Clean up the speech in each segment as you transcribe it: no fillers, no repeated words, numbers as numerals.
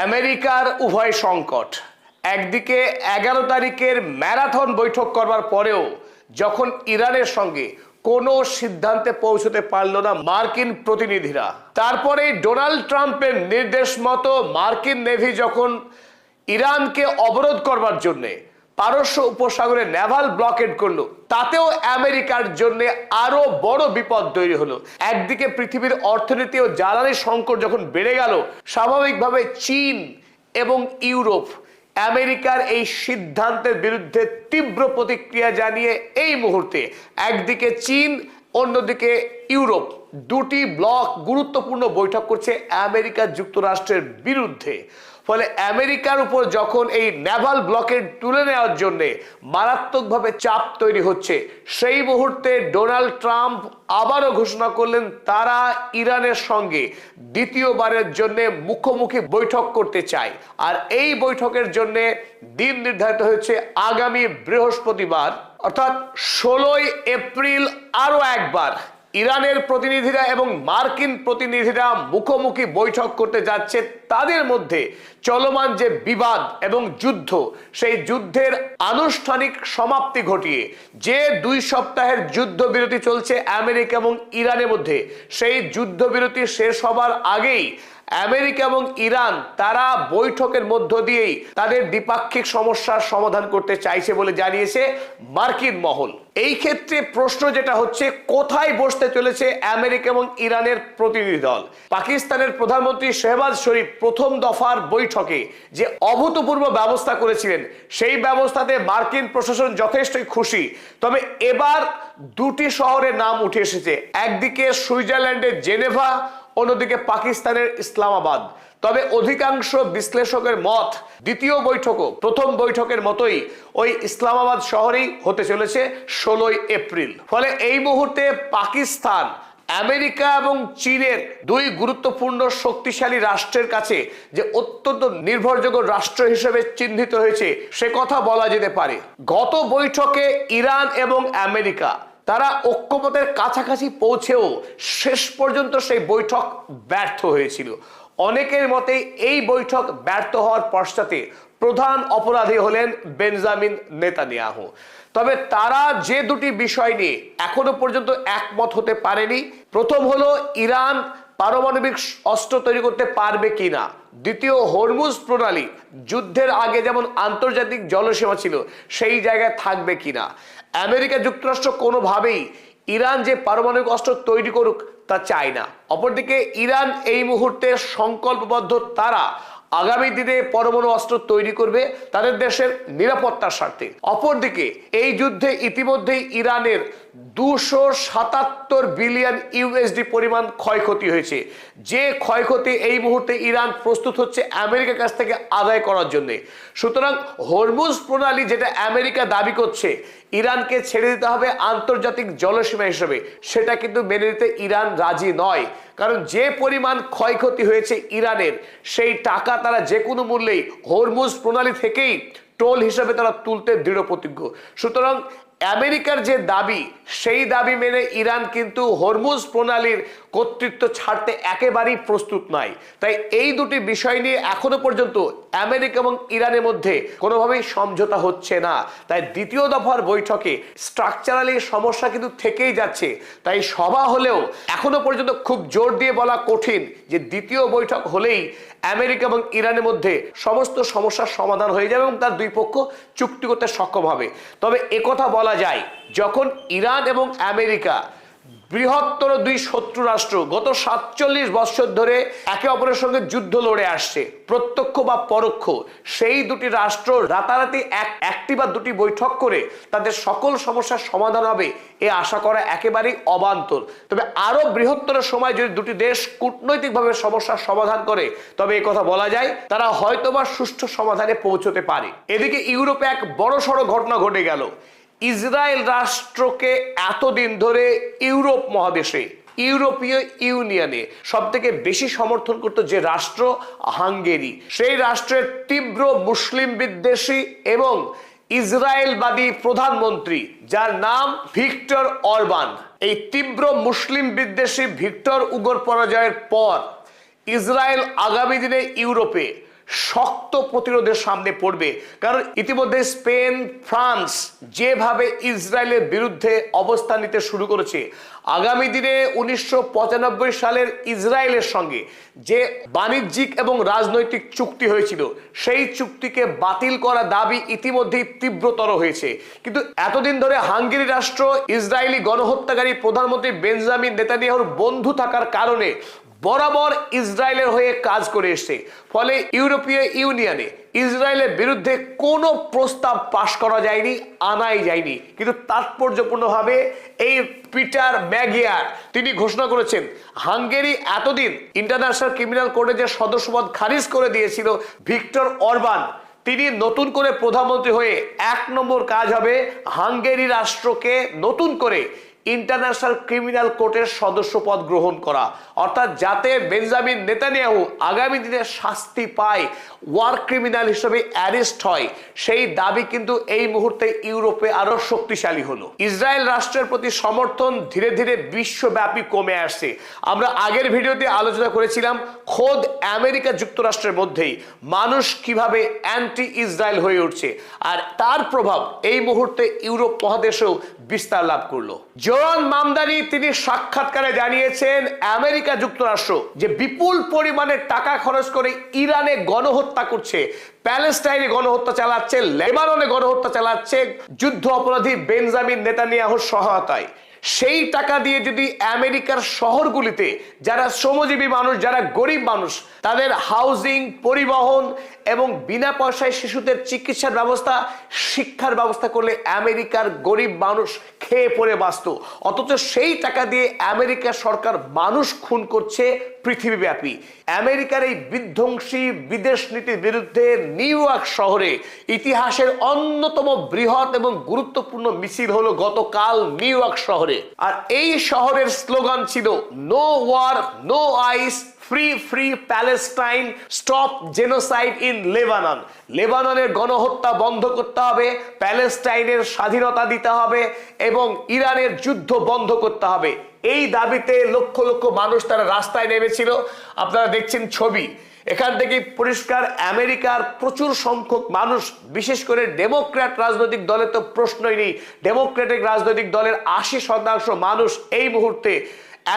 আমেরিকার উভয় সংকট, একদিকে 11 তারিখের ম্যারাথন বৈঠক করবার পরেও যখন ইরানের সঙ্গে কোনো সিদ্ধান্তে পৌঁছতে পারল না মার্কিন প্রতিনিধিরা, তারপরে ডোনাল্ড ট্রাম্পের নির্দেশ মতো মার্কিন নেভি যখন ইরানকে অবরোধ করবার জন্যে পারস্য উপসাগরে নেভাল ব্লকেড করলো, তাতেও আমেরিকার জন্য আরো বড় বিপদ তৈরি হলো। একদিকে পৃথিবীর অর্থনীতি ও জ্বালানি সংকট যখন বেড়ে গেল, স্বাভাবিকভাবে চীন এবং ইউরোপ আমেরিকার এই সিদ্ধান্তের বিরুদ্ধে তীব্র প্রতিক্রিয়া জানিয়ে এই মুহূর্তে একদিকে চীন, অন্যদিকে ইউরোপ, দুটি ব্লক গুরুত্বপূর্ণ বৈঠক করছে আমেরিকা যুক্তরাষ্ট্রের বিরুদ্ধে। ফলে আমেরিকার উপর যখন এই নেভাল ব্লকেড তুলে নেওয়ার জন্য মারাত্মকভাবে চাপ তৈরি হচ্ছে, সেই মুহূর্তে ডোনাল্ড ট্রাম্প আবারও ঘোষণা করলেন তারা ইরানের সঙ্গে দ্বিতীয়বারের জন্য মুখোমুখি বৈঠক করতে চায়। আর এই বৈঠকের জন্য দিন নির্ধারিত হয়েছে আগামী বৃহস্পতিবার, অর্থাৎ 16 এপ্রিল আরো একবার ইরানের প্রতিনিধিরা এবং মার্কিন প্রতিনিধিরা মুখোমুখি বৈঠক করতে যাচ্ছে। তাদের মধ্যে চলমান যে বিবাদ এবং যুদ্ধ, সেই যুদ্ধের আনুষ্ঠানিক সমাপ্তি ঘটিয়ে যে 2 সপ্তাহের যুদ্ধবিরতি চলছে আমেরিকা এবং ইরানের মধ্যে, সেই যুদ্ধবিরতি শেষ হবার আগেই আমেরিকা এবং ইরান তারা বৈঠকের মধ্য দিয়েই তাদের দ্বিপাক্ষিক সমস্যার সমাধান করতে চাইছে বলে জানিয়েছে মার্কিন মহল। এই ক্ষেত্রে প্রশ্ন যেটা হচ্ছে, কোথায় বসতে চলেছে আমেরিকা এবং ইরানের প্রতিনিধি দল? পাকিস্তানের প্রধানমন্ত্রী শেহবাজ শরীফ প্রথম দফার বৈঠকে যে অভূতপূর্ব ব্যবস্থা করেছিলেন, সেই ব্যবস্থাতে মার্কিন প্রশাসন যথেষ্টই খুশি। তবে এবার দুটি শহরের নাম উঠে এসেছে, একদিকে সুইজারল্যান্ডের জেনেভা, অন্যদিকে পাকিস্তানের ইসলামাবাদ। তবে অধিকাংশ বিশ্লেষকের মত, দ্বিতীয় বৈঠকও প্রথম বৈঠকের মতোই ওই ইসলামাবাদ শহরেই হতে চলেছে 16 এপ্রিল। ফলে এই মুহূর্তে পাকিস্তান আমেরিকা এবং চীনের 2 গুরুত্বপূর্ণ শক্তিশালী রাষ্ট্রের কাছে যে অত্যন্ত নির্ভরযোগ্য রাষ্ট্র হিসেবে চিহ্নিত হয়েছে, সে কথা বলা যেতে পারে। গত বৈঠকে ইরান এবং আমেরিকা তারা ঐক্যমতের কাছাকাছি পৌঁছেও শেষ পর্যন্ত সেই বৈঠক ব্যর্থ হয়েছিল। অনেকের মতে এই বৈঠক ব্যর্থ হওয়ার পশ্চাতে প্রধান অপরাধী হলেন বেঞ্জামিন নেতানিয়াহু। তবে তারা যে দুটি বিষয় নিয়ে এখনো পর্যন্ত একমত হতে পারেনি, প্রথম হলো ইরান পারমাণবিক অস্ত্র তৈরি করতে পারবে কিনা, দ্বিতীয় হরমুজ প্রণালী যুদ্ধের আগে যেমন আন্তর্জাতিক জলসীমা ছিল সেই জায়গায় থাকবে কিনা। আমেরিকা যুক্তরাষ্ট্র কোনোভাবেই ইরান যে পারমাণবিক অস্ত্র তৈরি করুক তা চায় না। অপরদিকে ইরান এই মুহূর্তে সংকল্পবদ্ধ তারা আগামী দিনে পরমাণু অস্ত্র তৈরি করবে তাদের দেশের নিরাপত্তার স্বার্থে। অপরদিকে এই যুদ্ধে ইতিমধ্যেই ইরানের 277 বিলিয়ন ইউএসডি পরিমাণ ক্ষয়ক্ষতি হয়েছে, যে ক্ষয়ক্ষতি এই মুহূর্তে ইরান প্রস্তুত হচ্ছে আমেরিকার কাছ থেকে আদায় করার জন্য। সুতরাং হরমুজ প্রণালী যেটা আমেরিকা দাবি করছে ইরানকে ছেড়ে দিতে হবে আন্তর্জাতিক জলসীমা হিসেবে, সেটা কিন্তু মেনে নিতে ইরান রাজি নয়। কারণ যে পরিমাণ ক্ষয়ক্ষতি হয়েছে ইরানের, সেই টাকা তারা যে কোনো মূল্যেই হরমুজ প্রণালী থেকেই টোল হিসেবে তারা তুলতে দৃঢ় প্রতিজ্ঞ। সুতরাং আমেরিকার যে দাবি, সেই দাবি মেনে ইরান কিন্তু হরমুজ প্রণালীর কর্তৃত্ব ছাড়তে একেবারেই প্রস্তুত নয়। তাই এই দুটি বিষয় নিয়ে এখনো পর্যন্ত আমেরিকা এবং ইরানের মধ্যে কোনোভাবেই সমঝোতা হচ্ছে না। তাই দ্বিতীয় দফার বৈঠকে স্ট্রাকচারালি সমস্যা কিন্তু থেকেই যাচ্ছে। তাই সভা হলেও এখনো পর্যন্ত খুব জোর দিয়ে বলা কঠিন যে দ্বিতীয় বৈঠক হলেই আমেরিকা এবং ইরানের মধ্যে সমস্ত সমস্যার সমাধান হয়ে যাবে এবং তার 2 পক্ষ চুক্তি করতে সক্ষম হবে। তবে একথা বলা যায়, যখন ইরান এবং আমেরিকা বৃহত্তর 2 শত্রু রাষ্ট্র গত 47 বছর ধরে একে অপরের সঙ্গে যুদ্ধ লড়ে আসছে, প্রত্যক্ষ বা পরোক্ষ, সেই দুটি রাষ্ট্র রাতারাতি একটি বা দুটি বৈঠক করে তাদের সকল সমস্যার সমাধান হবে এ আশা করা একেবারেই অবান্তর। তবে আরো বৃহত্তর সময় যদি দুটি দেশ কূটনৈতিকভাবে সমস্যার সমাধান করে, তবে এই কথা বলা যায় তারা হয়তোবা সুষ্ঠু সমাধানে পৌঁছতে পারে। এদিকে ইউরোপে এক বড়সড় ঘটনা ঘটে গেল। ইসরায়েল রাষ্ট্রকে এতদিন ধরে ইউরোপ মহাদেশে, ইউরোপীয় ইউনিয়নে সবথেকে বেশি সমর্থন করত যে রাষ্ট্র, হাঙ্গেরি, সেই রাষ্ট্রের তীব্র মুসলিম বিদ্বেষী এবং ইসরায়েলবাদী প্রধানমন্ত্রী, যার নাম ভিক্টর অরবান। এই তীব্র মুসলিম বিদ্বেষী ভিক্টর উগোর পরাজয়ের পর ইসরায়েল আগামী দিনে ইউরোপে শক্ত প্রতিরোধের সামনে পড়বে। কারণ ইতিমধ্যে স্পেন, ফ্রান্স যেভাবে ইসরায়েলের বিরুদ্ধে অবস্থান নিতে শুরু করেছে, আগামী দিনে 1995 সালের ইসরায়েলের সঙ্গে যে বাণিজ্যিক এবং রাজনৈতিক চুক্তি হয়েছিল, সেই চুক্তিকে বাতিল করা দাবি ইতিমধ্যেই তীব্রতর হয়েছে। কিন্তু এতদিন ধরে হাঙ্গেরি রাষ্ট্র ইসরায়েলি গণহত্যাকারী প্রধানমন্ত্রী বেঞ্জামিন নেতানিয়াহুর বন্ধু থাকার কারণে বরাবর ইসরায়েলের হয়ে কাজ করে এসেছে। ফলে ইউরোপীয় ইউনিয়নে ইসরায়েলের বিরুদ্ধে কোনো প্রস্তাব পাশ করা যায়নি, আনাই যায়নি। কিন্তু তাৎপর্যপূর্ণভাবে এই পিটার ম্যাগিয়ার তিনি ঘোষণা করেছেন, হাঙ্গেরি এতদিন ইন্টারন্যাশনাল ক্রিমিনাল কোর্টে যে সদস্যপদ খারিজ করে দিয়েছিল ভিক্টর অরবান, তিনি নতুন করে প্রধানমন্ত্রী হয়ে 1 নম্বর কাজ হবে হাঙ্গেরি রাষ্ট্রকে নতুন করে ইন্টারন্যাশনাল ক্রিমিনাল কোর্টের সদস্যপদ গ্রহণ করা। অর্থাৎ যাতে বেঞ্জামিন নেতানিয়াহু আগামী দিনে শাস্তি পায়, ওয়ার ক্রিমিনাল হিসেবে অ্যারেস্ট হয়, সেই দাবি কিন্তু এই মুহূর্তে ইউরোপে আরো শক্তিশালী হলো। ইসরায়েল রাষ্ট্রের প্রতি সমর্থন ধীরে ধীরে বিশ্বব্যাপী কমে আসছে। আমরা আগের ভিডিওতে আলোচনা করেছিলাম খোদ আমেরিকা যুক্তরাষ্ট্রের মধ্যেই মানুষ কিভাবে অ্যান্টি ইসরায়েল হয়ে উঠছে, আর তার প্রভাব এই মুহূর্তে ইউরোপ মহাদেশেও বিস্তার লাভ করলো। জোরান মামদানি তিনি সাক্ষাৎকারে জানিয়েছেন আমেরিকা যুক্তরাষ্ট্র যে বিপুল পরিমাণে টাকা খরচ করে ইরানে গণহত্যা করছে, প্যালেস্টাইনে গণহত্যা চালাচ্ছে, লেবাননে গণহত্যা চালাচ্ছে যুদ্ধ অপরাধী বেঞ্জামিন নেতানিয়াহুর সহায়তায়। সেই টাকা দিয়ে যদি আমেরিকার শহরগুলিতে যারা শ্রমজীবী মানুষ, যারা গরিব মানুষ, তাদের হাউজিং, পরিবহন এবং বিনা পয়সায় শিশুদের চিকিৎসার ব্যবস্থা, শিক্ষার ব্যবস্থা করলে আমেরিকার গরিব মানুষ খেয়ে পড়ে বাঁচত। অথচ সেই টাকা দিয়ে আমেরিকার সরকার মানুষ খুন করছে পৃথিবীব্যাপী। আমেরিকার এই বিধ্বংসী বিদেশ নীতির বিরুদ্ধে নিউ ইয়র্ক শহরে ইতিহাসের অন্যতম বৃহৎ এবং গুরুত্বপূর্ণ মিছিল হলো গতকাল নিউ ইয়র্ক শহরে। আর এই শহরের স্লোগান ছিল no war, no ice, free free Palestine, stop genocide in Lebanon. লেবাননের গণহত্যা বন্ধ করতে হবে, প্যালেস্টাইনের স্বাধীনতা দিতে হবে এবং ইরানের যুদ্ধ বন্ধ করতে হবে। এই দাবিতে লক্ষ লক্ষ মানুষ তারা রাস্তায় নেমেছিল। আপনারা দেখছেন ছবি, এখান থেকে পরিষ্কার আমেরিকার প্রচুর সংখ্যক মানুষ, বিশেষ করে ডেমোক্র্যাট রাজনৈতিক দলের তো প্রশ্নই নেই, ডেমোক্রেটিক রাজনৈতিক দলের 80% মানুষ এই মুহূর্তে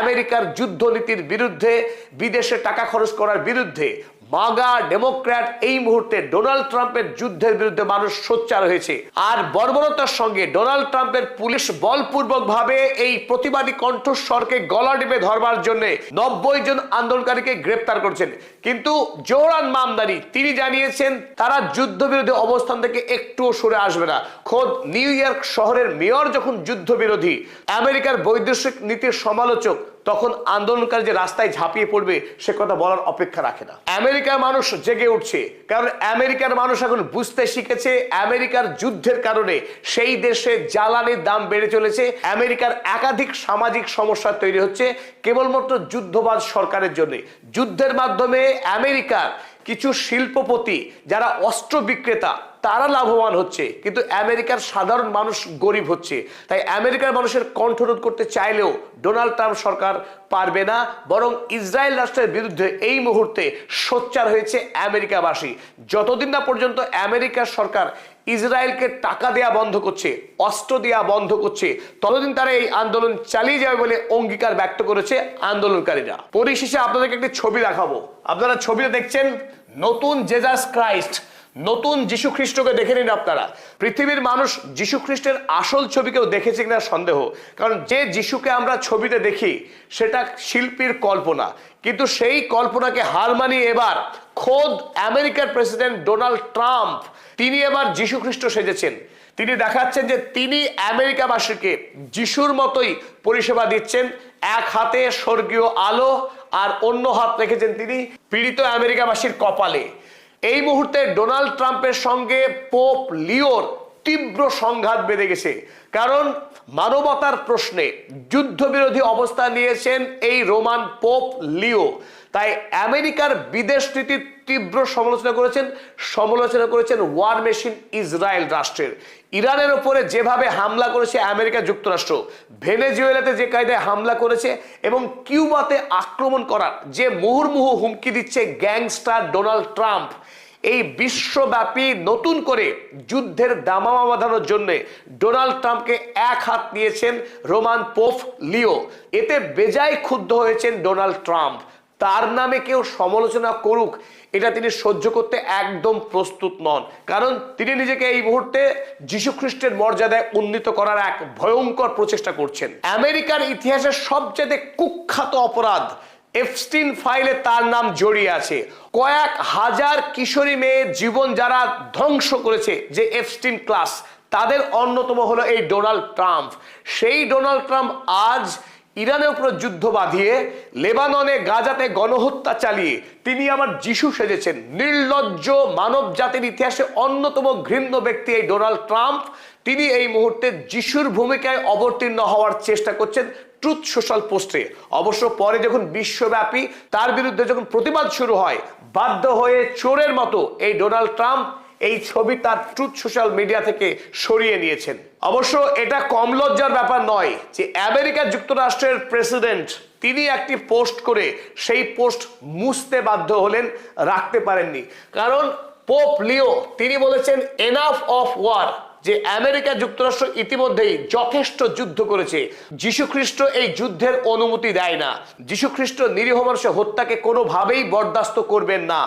আমেরিকার যুদ্ধনীতির বিরুদ্ধে, বিদেশে টাকা খরচ করার বিরুদ্ধে, মাগা ডেমোক্র্যাট এই মুহূর্তে ডোনাল্ড ট্রাম্পের যুদ্ধের বিরুদ্ধে মানুষ সোচ্চার হয়েছে। আর বর্বরতার সঙ্গে ডোনাল্ড ট্রাম্পের পুলিশ বলপূর্বক ভাবে এই প্রতিবাদী কণ্ঠস্বরকে গলা টিপে ধরবার জন্য 90 জন আন্দোলনকারীকে গ্রেপ্তার করছেন। কিন্তু জোরান মামদানি তিনি জানিয়েছেন তারা যুদ্ধবিরোধী অবস্থান থেকে একটুও সরে আসবে না। খোদ নিউ ইয়র্ক শহরের মেয়র যখন যুদ্ধবিরোধী, আমেরিকার বৈদেশিক নীতির সমালোচক, তখন আন্দোলনকারী যে রাস্তায় ঝাঁপিয়ে পড়বে সে কথা বলার অপেক্ষা রাখে না। আমেরিকার মানুষ জেগে উঠছে, কারণ আমেরিকার মানুষ এখন বুঝতে শিখেছে আমেরিকার যুদ্ধের কারণে সেই দেশে জ্বালানির দাম বেড়ে চলেছে। আমেরিকার একাধিক সামাজিক সমস্যা তৈরি হচ্ছে কেবলমাত্র যুদ্ধবাজ সরকারের জন্য। যুদ্ধের মাধ্যমে আমেরিকার কিছু শিল্পপতি যারা অস্ত্র বিক্রেতা তারা লাভবান হচ্ছে, কিন্তু আমেরিকার সাধারণ মানুষ গরিব হচ্ছে। তাই আমেরিকার মানুষের কণ্ঠরোধ করতে চাইলেও ডোনাল্ড ট্রাম্প সরকার পারবে না, বরং ইসরায়েল রাষ্ট্রের বিরুদ্ধে এই মুহূর্তে সোচ্চার হয়েছে আমেরিকাবাসী। যতদিন না পর্যন্ত আমেরিকার সরকার ইসরায়েলকে টাকা দেয়া বন্ধ করছে, অস্ত্র দেয়া বন্ধ করছে, ততদিন তারা এই আন্দোলন চালিয়ে যাবে বলে অঙ্গীকার ব্যক্ত করেছে আন্দোলনকারীরা। পরিশেষে আপনাদেরকে একটি ছবি দেখাবো। আপনারা ছবিতে দেখছেন নতুন জেসাস ক্রাইস্ট, নতুন যীশু খ্রিস্টকে দেখে নিন আপনারা। পৃথিবীর মানুষ যীশু খ্রিস্টের আসল ছবিকেও দেখেছে কিনা সন্দেহ, কারণ যে যীশুকে আমরা ছবিতে দেখি সেটা শিল্পীর কল্পনা, কিন্তু সেই কল্পনাকে হার মানিয়ে এবার খোদ আমেরিকার প্রেসিডেন্ট ডোনাল্ড ট্রাম্প তিনি এবার যীশু খ্রিস্ট সেজেছেন। তিনি দেখাচ্ছেন যে তিনি আমেরিকাবাসীকে যিশুর মতোই পরিষেবা দিচ্ছেন। এক হাতে স্বর্গীয় আলো আর অন্য হাত রেখেছেন তিনি পীড়িত আমেরিকাবাসীর কপালে। এই মুহূর্তে ডোনাল্ড ট্রাম্পের সঙ্গে পোপ লিওর তীব্র সংঘাত বেঁধে গেছে, কারণ মানবতার প্রশ্নে যুদ্ধবিরোধী অবস্থান নিয়েছেন এই রোমান পোপ লিও। তাই আমেরিকার বিদেশ নীতির তীব্র সমালোচনা করেছেন ওয়ার মেশিন ইসরায়েল রাষ্ট্রের। ইরানের উপরে যেভাবে হামলা করেছে আমেরিকা যুক্তরাষ্ট্র, ভেনেজুয়েলাতে যে কায়দায় হামলা করেছে এবং কিউবাতে আক্রমণ করার যে মুহুর্মুহু হুমকি দিচ্ছে গ্যাংস্টার ডোনাল্ড ট্রাম্প, এই বিশ্বব্যাপী নতুন করে যুদ্ধের দামামা বাঁধানোর জন্য ডোনাল্ড ট্রাম্পকে এক হাত নিয়েছেন রোমান পোপ লিও। এতে বেজায় ক্ষুব্ধ হয়েছেন ডোনাল্ড ট্রাম্প। তার নামে কেউ সমালোচনা করুক, এটা তিনি সহ্য করতে একদম প্রস্তুত নন, কারণ তিনি নিজেকে এই মুহূর্তে যীশু খ্রিস্টের মর্যাদায় উন্নীত করার এক ভয়ঙ্কর প্রচেষ্টা করছেন। আমেরিকার ইতিহাসের সবচেয়ে কুখ্যাত অপরাধ এপস্টিন ফাইলে তার নাম জড়িয়ে আছে। কয়েক হাজার কিশোরী মেয়ের জীবন যারা ধ্বংস করেছে যে এপস্টিন ক্লাস, তাদের অন্যতম হলো এই ডোনাল্ড ট্রাম্প। সেই ডোনাল্ড ট্রাম্প আজ ইরানের উপর যুদ্ধ বাঁধিয়ে, লেবাননে গাজাতে গণহত্যা চালিয়ে তিনি আবার যিশু সেজেছেন। নির্লজ্জ মানব জাতির ইতিহাসে অন্যতম ঘৃণ্য ব্যক্তি এই ডোনাল্ড ট্রাম্প। তিনি এই মুহূর্তে যিশুর ভূমিকায় অবতীর্ণ হওয়ার চেষ্টা করছেন ট্রুথ সোশ্যাল পোস্টে। অবশ্য পরে যখন বিশ্বব্যাপী তার বিরুদ্ধে যখন প্রতিবাদ শুরু হয়, বাধ্য হয়ে চোরের মতো এই ডোনাল্ড ট্রাম্প এই ছবি তার ট্রুথ সোশ্যাল মিডিয়া থেকে সরিয়ে নিয়েছেন। অবশ্য এটা কম লজ্জার ব্যাপার নয় যে আমেরিকা যুক্তরাষ্ট্রের প্রেসিডেন্ট তিনি একটি পোস্ট করে সেই পোস্ট মুছতে বাধ্য হলেন, রাখতে পারেননি। কারণ পোপ লিও তিনি বলেছেন এনাফ অফ ওয়ার, যে আমেরিকা যুক্তরাষ্ট্র ইতিমধ্যেই যথেষ্ট যুদ্ধ করেছে। যীশু খ্রিস্ট এই যুদ্ধের অনুমতি দেয় না। যীশু খ্রিস্ট নিরীহ মানুষের হত্যাকে কোনোভাবেই বরদাস্ত করবেন না।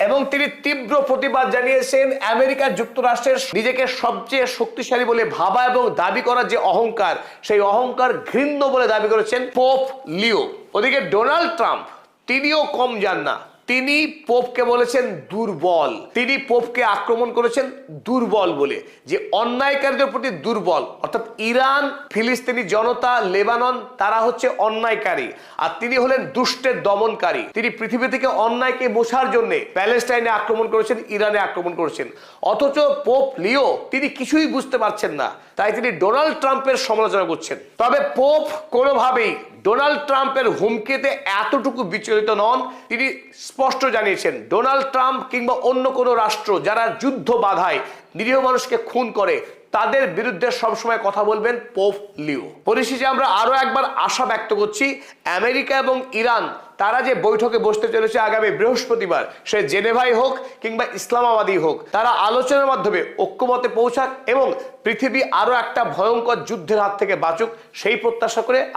এবং তিনি তীব্র প্রতিবাদ জানিয়েছেন আমেরিকা যুক্তরাষ্ট্রের নিজেকে সবচেয়ে শক্তিশালী বলে ভাবা এবং দাবি করার যে অহংকার, সেই অহংকার ঘৃণ্য বলে দাবি করেছেন পোপ লিও। ওদিকে ডোনাল্ড ট্রাম্প তিনিও কম যান না। তিনি পোপকে বলেছেন দুর্বল। তিনি পোপকে আক্রমণ করেছেন দুর্বল বলে, যে অন্যায়কারীদের প্রতি দুর্বল। অর্থাৎ ইরান, ফিলিস্তিনি জনতা, লেবানন তারা হচ্ছে অন্যায়কারী, আর তিনি হলেন দুষ্টের দমনকারী। তিনি পৃথিবী থেকে অন্যায়কে মোছার জন্য প্যালেস্টাইনে আক্রমণ করেছেন, ইরানে আক্রমণ করেছেন। অথচ পোপ লিও তিনি কিছুই বুঝতে পারছেন না, তাই তিনি ডোনাল্ড ট্রাম্পের সমালোচনা করছেন। তবে পোপ কোনোভাবেই ডোনাল্ড ট্রাম্পের হুমকিতে এতটুকু বিচলিত নন। তিনি স্পষ্ট জানিয়েছেন ডোনাল্ড ট্রাম্প কিংবা অন্য কোনো রাষ্ট্র যারা যুদ্ধ বাধায়, নিরীহ মানুষকে খুন করে, তাদের বিরুদ্ধে সবসময় কথা বলবেন পোপ লিও। পরিশেষে আমরা আরো একবার আশা ব্যক্ত করছি আমেরিকা এবং ইরান তারা যে বৈঠকে বসতে চলেছে আগামী বৃহস্পতিবার, সে জেনেভাই হোক কিংবা ইসলামাবাদই হোক, তারা আলোচনার মাধ্যমে ঐক্যমতে পৌঁছাক এবং পৃথিবী আরো একটা ভয়ঙ্কর যুদ্ধের হাত থেকে বাঁচুক, সেই প্রত্যাশা করে